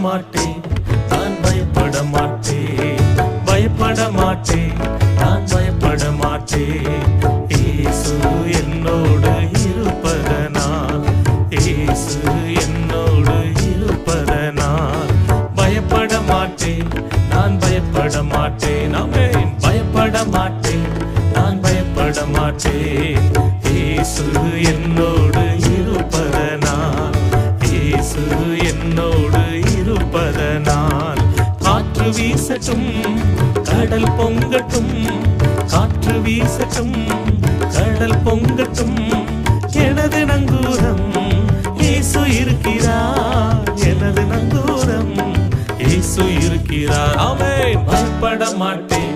மாட்டேன், நான் பயப்பட மாட்டேன், பயப்பட மாட்டேன், நான் பயப்பட மாட்டேன். இயேசு என்னோடு இருப்பதனால், இயேசு என்னோடு இருப்பதனால் பயப்பட மாட்டேன், நான் பயப்பட மாட்டேன். ஆமென். பயப்பட மாட்டேன், நான் பயப்பட மாட்டேன். இயேசு என்னோடு இருப்பதனால், இயேசு என்னோடு இருப்பதனால். காற்று வீசட்டும், கடல் பொங்கட்டும், காற்று வீசட்டும், கடல் பொங்கட்டும், எனது நங்கூரம் இயேசு இருக்கிறார், எனது நங்கூரம் இயேசு இருக்கிறார். ஆமென். பயப்பட மாட்டேன்,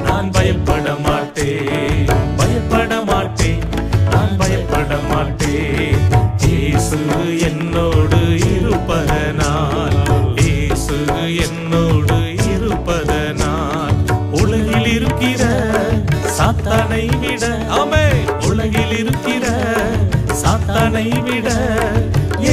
நான் பயப்பட மாட்டேன், பயப்பட மாட்டேன், நான் பயப்பட மாட்டேன். இயேசு என்னோடு இருப்பதனால், இயேசு என்னோடு இருப்பதனால். உலகில் இருக்கிற சாத்தானை விட, ஆமென், உலகில் இருக்கிற சாத்தானை விட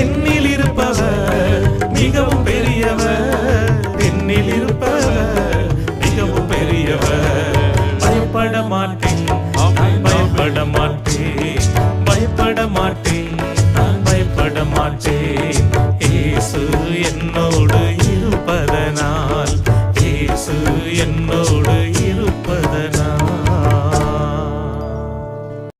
என்னில் இருப்பவர் மிகவும் பெரியவர், என்னில் இருப்பவர் மிகவும் பெரியவர். பயப்பட மாட்டேன், நான் பயப்பட மாட்டேன், பயப்பட மாட்டேன், நான் பயப்பட மாட்டேன். இயேசு என்னோடு